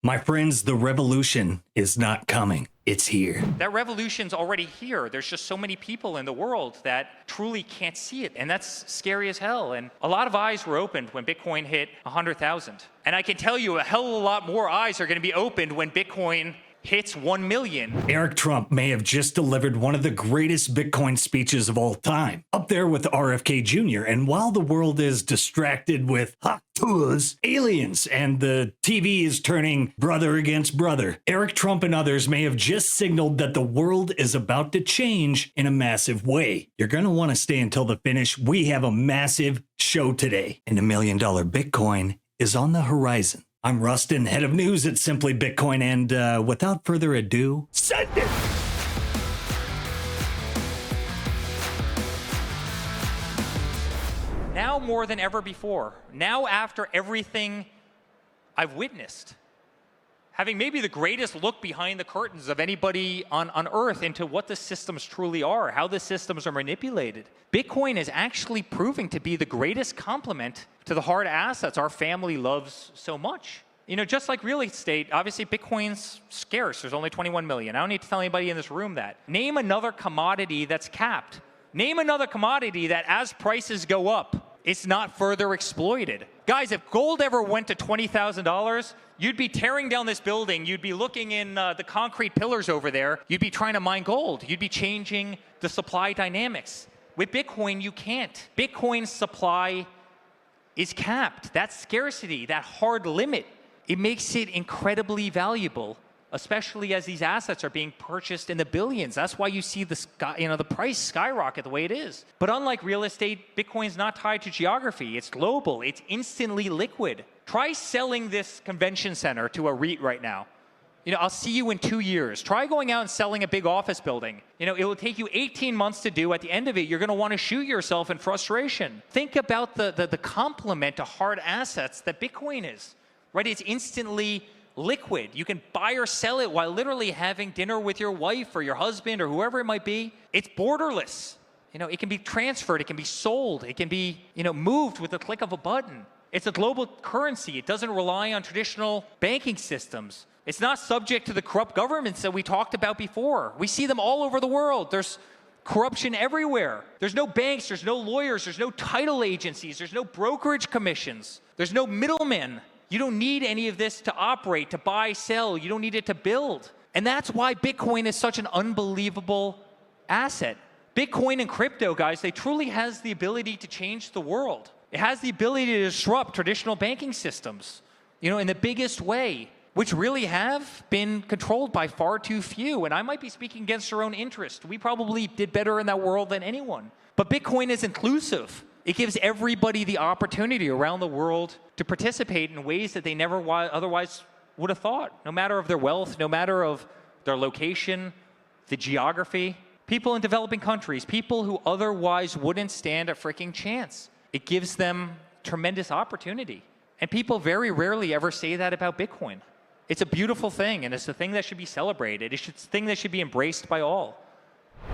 My friends, the revolution is not coming. It's here. That revolution's already here. There's just so many people in the world that truly can't see it. And that's scary as hell. And a lot of eyes were opened when Bitcoin hit 100,000. And I can tell you a hell of a lot more eyes are going to be opened when Bitcoin hits 1 million. Eric Trump may have just delivered one of the greatest Bitcoin speeches of all time, up there with RFK Jr. And while the world is distracted with hot tours, aliens, and the TV is turning brother against brother, Eric Trump and others may have just signaled that the world is about to change in a massive way. You're going to want to stay until the finish. We have a massive show today, and $1 million Bitcoin is on the horizon. I'm Rustin, head of news at Simply Bitcoin, and without further ado, send it! Now more than ever before, now after everything I've witnessed, having maybe the greatest look behind the curtains of anybody on Earth into what the systems truly are, how the systems are manipulated, Bitcoin is actually proving to be the greatest complement to the hard assets our family loves so much. You know, just like real estate, obviously Bitcoin's scarce. There's only 21 million. I don't need to tell anybody in this room that. Name another commodity that's capped. Name another commodity that as prices go up, it's not further exploited. Guys, if gold ever went to $20,000, you'd be tearing down this building. You'd be looking in the concrete pillars over there. You'd be trying to mine gold. You'd be changing the supply dynamics. With Bitcoin, you can't. Bitcoin's supply is capped. That scarcity, that hard limit, it makes it incredibly valuable, especially as these assets are being purchased in the billions. That's why you see the price skyrocket the way it is. But unlike real estate, Bitcoin's not tied to geography. It's global. It's instantly liquid. Try selling this convention center to a REIT right now. You know, I'll see you in 2 years. Try going out and selling a big office building. You know, it will take you 18 months to do. At the end of it, you're going to want to shoot yourself in frustration. Think about the complement to hard assets that Bitcoin is, right? It's instantly liquid. You can buy or sell it while literally having dinner with your wife or your husband or whoever it might be. It's borderless. You know, it can be transferred. It can be sold. It can be, you know, moved with the click of a button. It's a global currency. It doesn't rely on traditional banking systems. It's not subject to the corrupt governments that we talked about before. We see them all over the world. There's corruption everywhere. There's no banks, there's no lawyers, there's no title agencies, there's no brokerage commissions, there's no middlemen. You don't need any of this to operate, to buy, sell. You don't need it to build. And that's why Bitcoin is such an unbelievable asset. Bitcoin and crypto, guys, they truly has the ability to change the world. It has the ability to disrupt traditional banking systems, you know, in the biggest way, which really have been controlled by far too few. And I might be speaking against our own interest. We probably did better in that world than anyone. But Bitcoin is inclusive. It gives everybody the opportunity around the world to participate in ways that they never otherwise would have thought, no matter of their wealth, no matter of their location, the geography. People in developing countries, people who otherwise wouldn't stand a freaking chance. It gives them tremendous opportunity. And people very rarely ever say that about Bitcoin. It's a beautiful thing, and it's a thing that should be celebrated. It's a thing that should be embraced by all.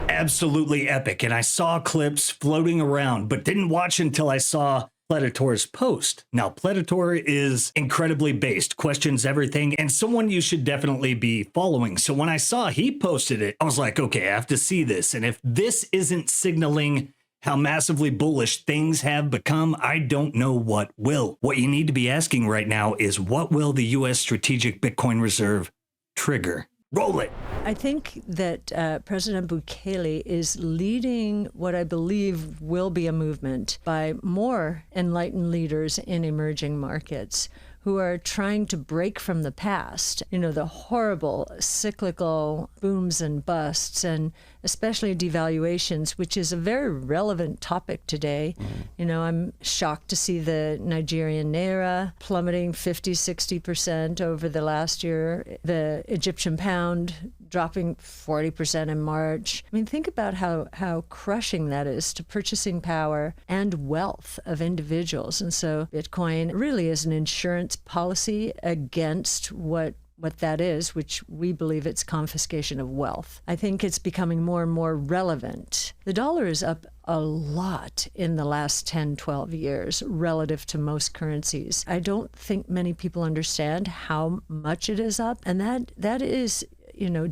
Absolutely epic, and I saw clips floating around, but didn't watch until I saw Pledator's post. Now, Pledator is incredibly based, questions everything, and someone you should definitely be following. So when I saw he posted it, I was like, okay, I have to see this. And if this isn't signaling how massively bullish things have become, I don't know what will. What you need to be asking right now is, what will the U.S. Strategic Bitcoin Reserve trigger? Roll it. I think that President Bukele is leading what I believe will be a movement by more enlightened leaders in emerging markets who are trying to break from the past, you know, the horrible cyclical booms and busts, and especially devaluations, which is a very relevant topic today. You know, I'm shocked to see the Nigerian naira plummeting 50-60% over the last year, the Egyptian pound dropping 40% in March. I mean, think about how crushing that is to purchasing power and wealth of individuals. And so Bitcoin really is an insurance policy against what what that is, which we believe it's confiscation of wealth. I think it's becoming more and more relevant. The dollar is up a lot in the last 10, 12 years relative to most currencies. I don't think many people understand how much it is up, and that is,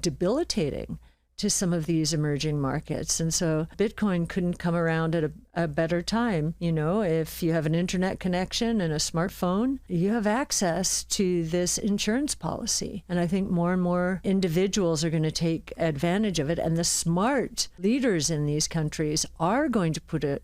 debilitating to some of these emerging markets. And so Bitcoin couldn't come around at a better time. If you have an internet connection and a smartphone, you have access to this insurance policy. And I think more and more individuals are going to take advantage of it. And the smart leaders in these countries are going to put a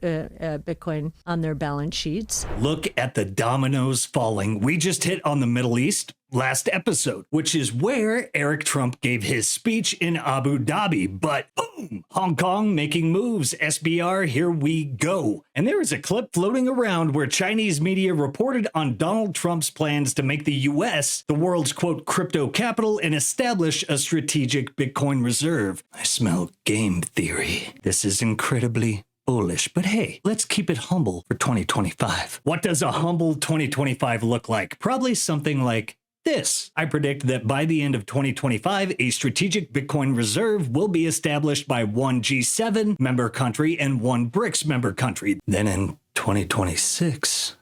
Bitcoin on their balance sheets. Look at the dominoes falling. We just hit on the Middle East last episode, which is where Eric Trump gave his speech in Abu Dhabi. But boom, Hong Kong making moves. SBR, here we go. And there is a clip floating around where Chinese media reported on Donald Trump's plans to make the US the world's, quote, crypto capital and establish a strategic Bitcoin reserve. I smell game theory. This is incredibly bullish, but hey, let's keep it humble for 2025. What does a humble 2025 look like? Probably something like this. I predict that by the end of 2025, a strategic Bitcoin reserve will be established by one G7 member country and one BRICS member country. Then in 2026,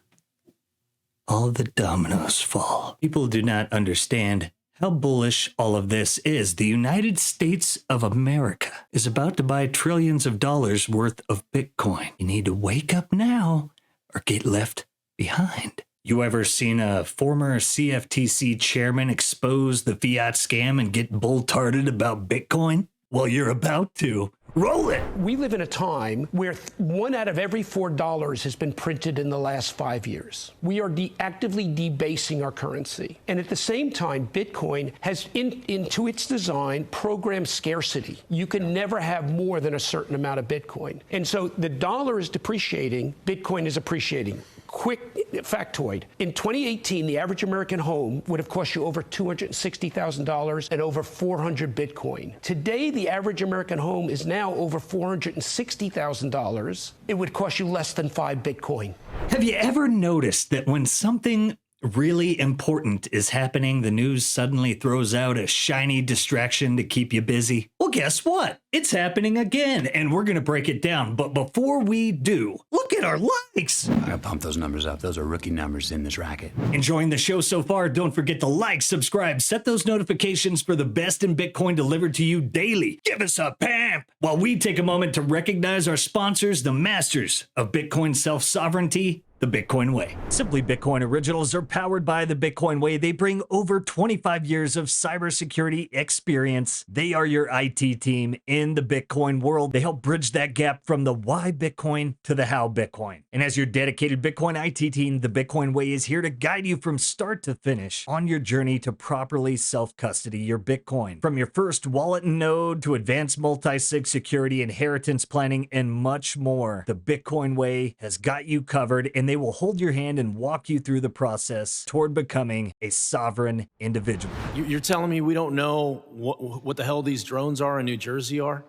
all the dominoes fall. People do not understand how bullish all of this is. The United States of America is about to buy trillions of dollars worth of Bitcoin. You need to wake up now or get left behind. You ever seen a former CFTC chairman expose the Fiat scam and get bull-tarded about Bitcoin? Well, you're about to. Roll it! We live in a time where $1 out of every $4 has been printed in the last 5 years. We are actively debasing our currency. And at the same time, Bitcoin has, into its design, programmed scarcity. You can never have more than a certain amount of Bitcoin. And so the dollar is depreciating, Bitcoin is appreciating. Quick factoid. In 2018, the average American home would have cost you over $260,000 and over 400 Bitcoin. Today, the average American home is now over $460,000. It would cost you less than 5 Bitcoin. Have you ever noticed that when something really important is happening, the news suddenly throws out a shiny distraction to keep you busy? Well, guess what? It's happening again, and we're going to break it down. But before we do, look at our likes. I gotta pump those numbers up. Those are rookie numbers in this racket. Enjoying the show so far? Don't forget to like, subscribe, set those notifications for the best in Bitcoin delivered to you daily. Give us a pamp while we take a moment to recognize our sponsors, the masters of Bitcoin self-sovereignty, the Bitcoin Way. Simply Bitcoin Originals are powered by the Bitcoin Way. They bring over 25 years of cybersecurity experience. They are your IT team in the Bitcoin world. They help bridge that gap from the why Bitcoin to the how Bitcoin. And as your dedicated Bitcoin IT team, the Bitcoin Way is here to guide you from start to finish on your journey to properly self-custody your Bitcoin. From your first wallet node to advanced multi-sig security, inheritance planning, and much more, the Bitcoin Way has got you covered, and they will hold your hand and walk you through the process toward becoming a sovereign individual. You're telling me we don't know what the hell these drones are in New Jersey are?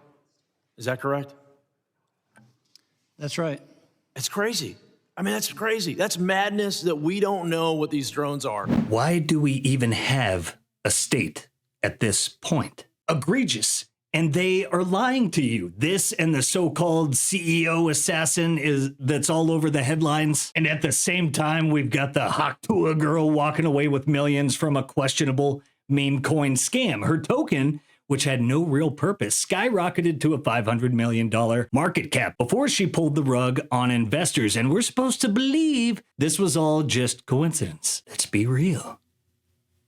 Is that correct? That's right. It's crazy. I mean, that's crazy. That's madness that we don't know what these drones are. Why do we even have a state at this point? Egregious. And they are lying to you. This and the so-called CEO assassin that's all over the headlines. And at the same time, we've got the Haktua girl walking away with millions from a questionable meme coin scam. Her token, which had no real purpose, skyrocketed to a $500 million market cap before she pulled the rug on investors. And we're supposed to believe this was all just coincidence. Let's be real.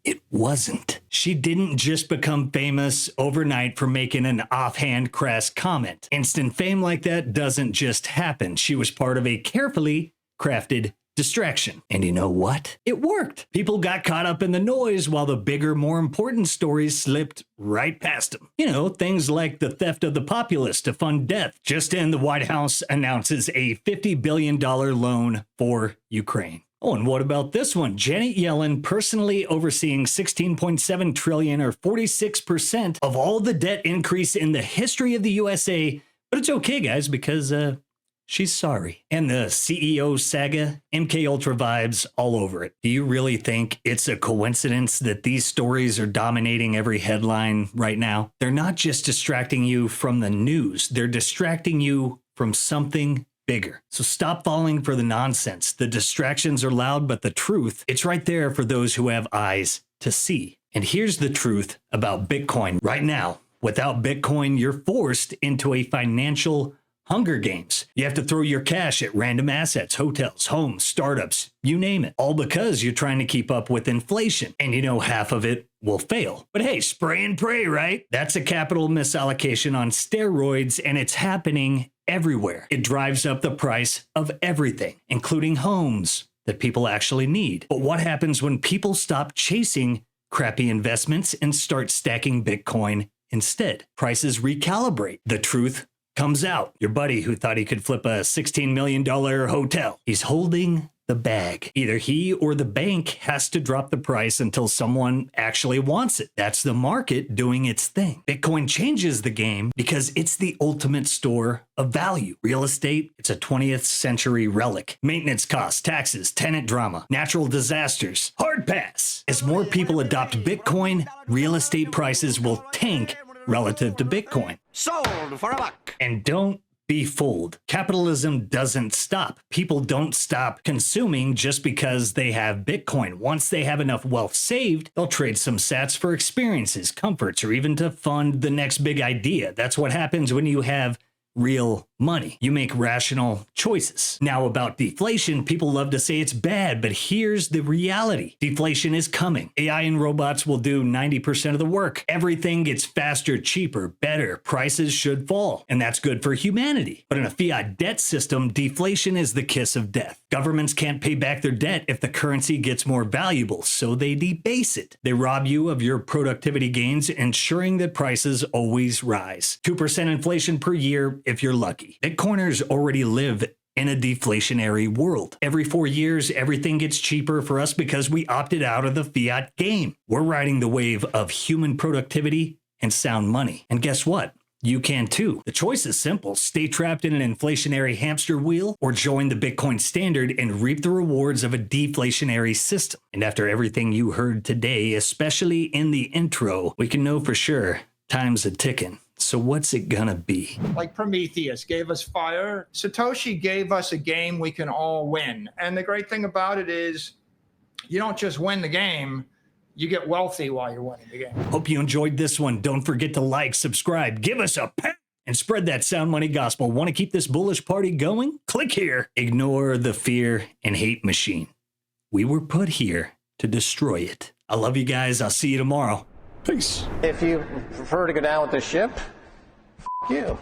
It wasn't. She didn't just become famous overnight for making an offhand crass comment. Instant fame like that doesn't just happen. She was part of a carefully crafted distraction. And you know what? It worked. People got caught up in the noise while the bigger, more important stories slipped right past them. You know, things like the theft of the populace to fund death. Just in, the White House announces a $50 billion loan for Ukraine. Oh, and what about this one? Janet Yellen personally overseeing $16.7 trillion or 46% of all the debt increase in the history of the USA. But it's okay, guys, because she's sorry. And the CEO saga, MK Ultra vibes all over it. Do you really think it's a coincidence that these stories are dominating every headline right now? They're not just distracting you from the news, they're distracting you from something bigger. So stop falling for the nonsense. The distractions are loud, but the truth, it's right there for those who have eyes to see. And here's the truth about Bitcoin right now. Without Bitcoin, you're forced into a financial Hunger Games. You have to throw your cash at random assets, hotels, homes, startups, you name it, all because you're trying to keep up with inflation. And you know half of it will fail. But hey, spray and pray, right? That's a capital misallocation on steroids, and it's happening everywhere. It drives up the price of everything, including homes that people actually need. But what happens when people stop chasing crappy investments and start stacking Bitcoin instead? Prices recalibrate. The truth comes out. Your buddy who thought he could flip a $16 million hotel, he's holding the bag. Either he or the bank has to drop the price until someone actually wants it. That's the market doing its thing. Bitcoin changes the game because it's the ultimate store of value. Real estate, it's a 20th century relic. Maintenance costs, taxes, tenant drama, natural disasters, hard pass. As more people adopt Bitcoin, real estate prices will tank relative to Bitcoin. Sold for a buck. And don't be fooled. Capitalism doesn't stop. People don't stop consuming just because they have Bitcoin. Once they have enough wealth saved, they'll trade some sats for experiences, comforts, or even to fund the next big idea. That's what happens when you have real money. You make rational choices. Now about deflation, people love to say it's bad, but here's the reality. Deflation is coming. AI and robots will do 90% of the work. Everything gets faster, cheaper, better. Prices should fall, and that's good for humanity. But in a fiat debt system, deflation is the kiss of death. Governments can't pay back their debt if the currency gets more valuable, so they debase it. They rob you of your productivity gains, ensuring that prices always rise. 2% inflation per year if you're lucky. Bitcoiners already live in a deflationary world. Every 4 years, everything gets cheaper for us because we opted out of the fiat game. We're riding the wave of human productivity and sound money. And guess what? You can too. The choice is simple. Stay trapped in an inflationary hamster wheel or join the Bitcoin standard and reap the rewards of a deflationary system. And after everything you heard today, especially in the intro, we can know for sure time's a ticking. So what's it gonna be? Like Prometheus gave us fire, Satoshi gave us a game we can all win. And the great thing about it is you don't just win the game, you get wealthy while you're winning the game. Hope you enjoyed this one. Don't forget to like, subscribe, give us a pat, and spread that sound money gospel. Want to keep this bullish party going? Click here. Ignore the fear and hate machine. We were put here to destroy it. I love you guys. I'll see you tomorrow. Peace. If you prefer to go down with the ship, you.